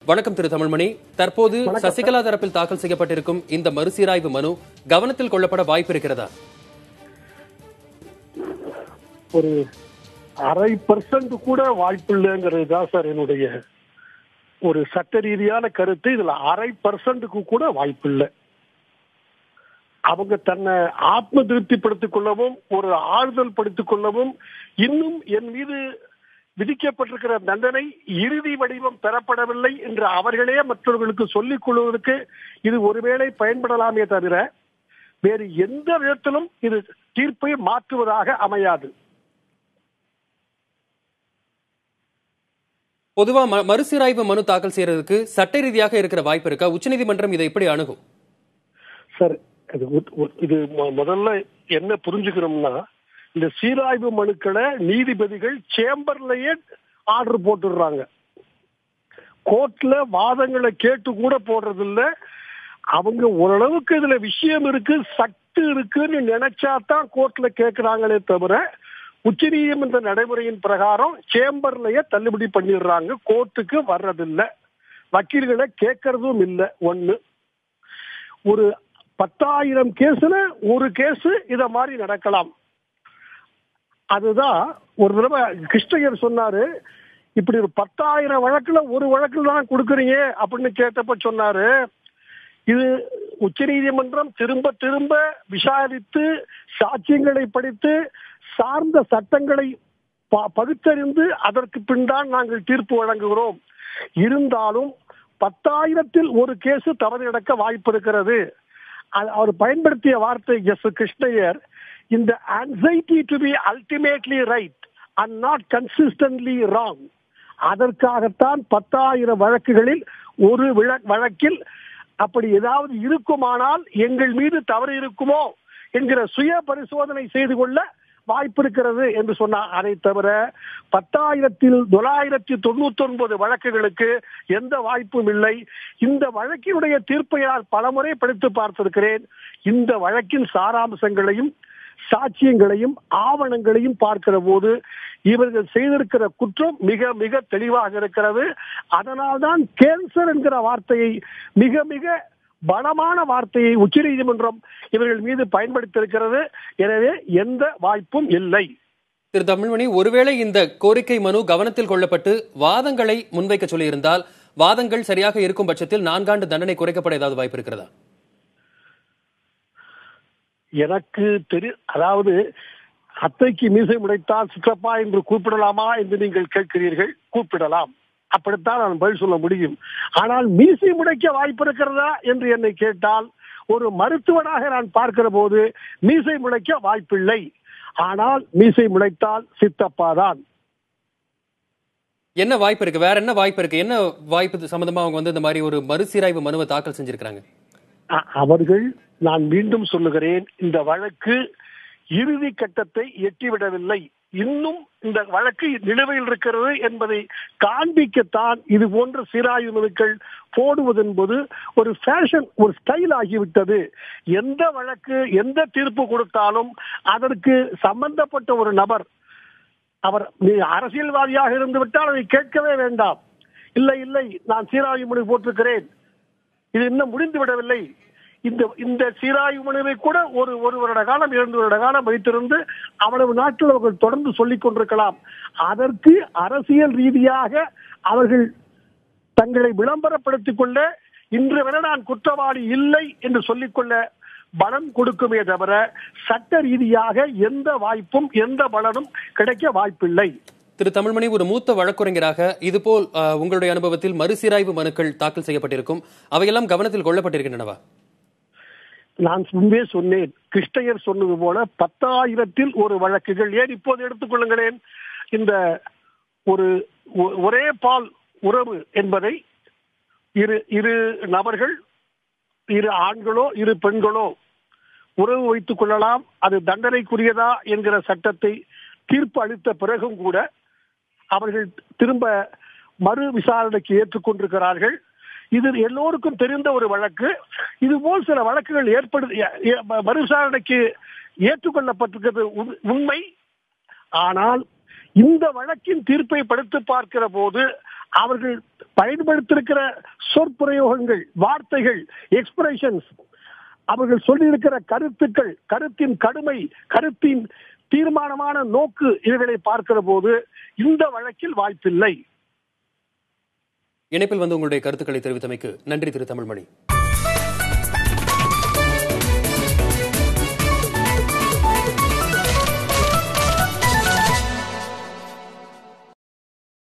வணக்கம் திரு தமிழ்மணி. தற்போது சசிகலா தரப்பில் தாக்கல் செய்யப்பட்டிருக்கும் இந்த மறுசீராய்வு மனு கவனத்தில் கொள்ளப்பட வாய்ப்பு இருக்கிறதா? ஒரு 0.5% கூட வாய்ப்பு இல்லைங்கிறது தான் சார் என்னுடைய ஒரு சட்ட ரீதியான கருத்து. இதுல 0.5% கூட வாய்ப்பு இல்லை. அவங்க தன்னை ஆத்ம திருப்திப்படுத்திக் கொள்ளவும் ஒரு ஆறுதல் படுத்திக் கொள்ளவும் இன்னும் என் மீது விதிக்கப்பட்டிருக்கிற தண்டனை இறுதி வடிவம் பெறப்படவில்லை என்று அவர்களே மற்றவர்களுக்கு சொல்லிக் கொள்வதற்கு இது ஒருவேளை பயன்படலாமே தவிர வேறு எந்த விதத்திலும் இது தீர்ப்பை மாற்றுவதாக அமையாது. பொதுவா மறுசீராய்வு மனு தாக்கல் செய்யறதுக்கு சட்ட ரீதியாக இருக்கிற வாய்ப்பு இருக்கா? உச்சநீதிமன்றம் இதை எப்படி அணுகும்? சார், இது முதல்ல என்ன புரிஞ்சுக்கணும்னா, இந்த சீராய்வு மனுக்களை நீதிபதிகள் சேம்பர்லயே ஆர்டர் போட்டுடுறாங்க. கோர்ட்ல வாதங்களை கேட்டு கூட போடுறது இல்ல. அவங்க ஓரளவுக்கு இதுல விஷயம் இருக்கு, சக்தி இருக்குன்னு நினைச்சாதான் கோர்ட்ல கேட்கிறாங்களே தவிர உச்ச நீதிமன்ற நடைமுறையின் பிரகாரம் சேம்பர்லயே தள்ளுபடி பண்ணிடுறாங்க. கோர்ட்டுக்கு வர்றதில்லை, வக்கீல்களை கேட்கறதும் இல்லை. ஒண்ணு, ஒரு 10,000 கேஸ்ல ஒரு கேஸ் இத மாதிரி நடக்கலாம். அதுதான் ஒரு தடவை கிருஷ்ணயர் சொன்னாரு, இப்படி ஒரு 10,000 வழக்குல ஒரு வழக்குல தான் கொடுக்குறீங்க அப்படின்னு கேட்டப்ப சொன்னாரு, இது உச்ச நீதிமன்றம் திரும்ப திரும்ப விசாரித்து சாட்சியங்களை படித்து சார்ந்த சட்டங்களை பகுத்தறிந்து அதற்கு பின் தான் நாங்கள் தீர்ப்பு வழங்குகிறோம். இருந்தாலும் 10,000-ல் ஒரு கேஸ் தவறு நடக்க வாய்ப்பு இருக்கிறது. அவர் பயன்படுத்திய வார்த்தை எஸ் கிருஷ்ணயர், இந்த anxiety to be ultimately right and not consistently wrong. அதற்காகத்தான் 10,000 வழக்குகளில் ஒரு வழக்கில் அப்படி ஏதாவது இருக்குமானால் எங்கள் மீது தவறு இருக்குமோ என்கிற சுய பரிசோதனை செய்து கொள்ள வாய்ப்பு இருக்கிறது என்று சொன்னார். அதை தவிர 10,999 வழக்குகளுக்கு எந்த வாய்ப்பும் இல்லை. இந்த வழக்கினுடைய தீர்ப்பை நான் பலமுறை படித்து பார்த்திருக்கிறேன். இந்த வழக்கின் சாராம்சங்களையும் சாட்சியங்களையும் ஆவணங்களையும் பார்க்கிற போது இவர்கள் செய்திருக்கிற குற்றம் மிக மிக தெளிவாக இருக்கிறது. அதனால்தான் கேன்சர் என்கிற வார்த்தையை, மிக மிக பலமான வார்த்தையை உச்ச நீதிமன்றம் இவர்கள் மீது பயன்படுத்தியிருக்கிறது. எனவே எந்த வாய்ப்பும் இல்லை. திரு தமிழ்மணி, ஒருவேளை இந்த கோரிக்கை மனு கவனத்தில் கொள்ளப்பட்டு வாதங்களை முன்வைக்க சொல்லியிருந்தால், வாதங்கள் சரியாக இருக்கும் பட்சத்தில் 4 ஆண்டு தண்டனை குறைக்கப்பட ஏதாவது வாய்ப்பு இருக்கிறதா? எனக்கு அதாவது அத்தைக்கு மீசை முளைத்தால் சிற்றப்பா என்று கூப்பிடலாமா என்று நீங்கள் கேட்கிறீர்கள். கூப்பிடலாம், அப்படித்தான் நான் பதில் சொல்ல முடியும். ஆனால் மீசை முளைக்க வாய்ப்பு இருக்கிறதா என்று என்னை கேட்டால், ஒரு மருத்துவனாக நான் பார்க்கிற போது மீசை முளைக்க வாய்ப்பில்லை. ஆனால் மீசை முளைத்தால் சித்தப்பாதான். என்ன வாய்ப்பு இருக்கு? வேற என்ன வாய்ப்பு இருக்கு? என்ன வாய்ப்பு சம்பந்தமா அவங்க இந்த மாதிரி ஒரு மறுசீராய்வு மனுவை தாக்கல் செஞ்சிருக்காங்க? அவர்கள், நான் மீண்டும் சொல்லுகிறேன், இந்த வழக்கு இறுதி கட்டத்தை எட்டிவிடவில்லை. இன்னும் இந்த வழக்கு நிலுவையில் இருக்கிறது என்பதை காண்பிக்கத்தான் இது போன்ற சீராய்வு மனுக்கள் போடுவது என்பது ஒரு ஃபேஷன், ஒரு ஸ்டைல் ஆகிவிட்டது. எந்த வழக்கு எந்த தீர்ப்பு கொடுத்தாலும் அதற்கு சம்பந்தப்பட்ட ஒரு நபர், அவர் அரசியல்வாதியாக இருந்து விட்டால் அதை கேட்கவே வேண்டாம். இல்லை இல்லை, நான் சீராய்வு மனு போட்டிருக்கிறேன், இது இன்னும் முடிந்து விடவில்லை. இந்த சீராய்வு மனுவை கூட ஒரு வருட காலம் 2 வருட காலம் வைத்திருந்து அவ்வளவு நாட்கள் அவர்கள் தொடர்ந்து சொல்லிக் கொண்டிருக்கலாம். அதற்கு அரசியல் ரீதியாக அவர்கள் தங்களை விளம்பரப்படுத்திக் கொள்ள, இன்று வரை நான் குற்றவாளி இல்லை என்று சொல்லிக்கொள்ள பலன் கொடுக்குமே தவிர சட்ட ரீதியாக எந்த வாய்ப்பும் எந்த பலனும் கிடைக்க வாய்ப்பில்லை. திரு தமிழ்மணி, ஒரு மூத்த வழக்குரைஞராக இதுபோல் உங்களுடைய அனுபவத்தில் மறுசீராய்வு மனுக்கள் தாக்கல் செய்யப்பட்டிருக்கும், அவையெல்லாம் கவனத்தில் கொள்ளப்பட்டிருக்கின்றனவா? நான் முன்பே சொன்னேன், கிருஷ்ணயர் சொன்னது போல 10,000-ல் ஒரு வழக்குகள். ஏன் இப்போது எடுத்துக்கொள்ளுங்களேன், இந்த ஒரே பால் உறவு என்பதை இரு நபர்கள், இரு ஆண்களோ இரு பெண்களோ உறவு வைத்துக் கொள்ளலாம், அது தண்டனைக்குரியதா என்கிற சட்டத்தை தீர்ப்பு அளித்த பிறகும் கூட அவர்கள் திரும்ப மறு விசாரணைக்கு ஏற்றுக்கொண்டிருக்கிறார்கள். இது எல்லோருக்கும் தெரிந்த ஒரு வழக்கு. இதுபோல் சில வழக்குகள் மறு விசாரணைக்கு ஏற்றுக்கொள்ளப்பட்டிருக்கிறது உண்மை. ஆனால் இந்த வழக்கின் தீர்ப்பை படித்து பார்க்கிற போது அவர்கள் பயன்படுத்தியிருக்கிற சொற்பிரயோகங்கள், வார்த்தைகள், எக்ஸ்பிரஷன்ஸ், அவர்கள் சொல்லியிருக்கிற கருத்துக்கள், கருத்தின் கடுமை, கருத்தின் தீர்மானமான நோக்கு, இவைகளை பார்க்கிற போது இந்த வழக்கில் வாய்ப்பில்லை. இணைப்பில் வந்து உங்களுடைய கருத்துக்களை தெரிவித்தமைக்கு நன்றி திரு தமிழ்மணி.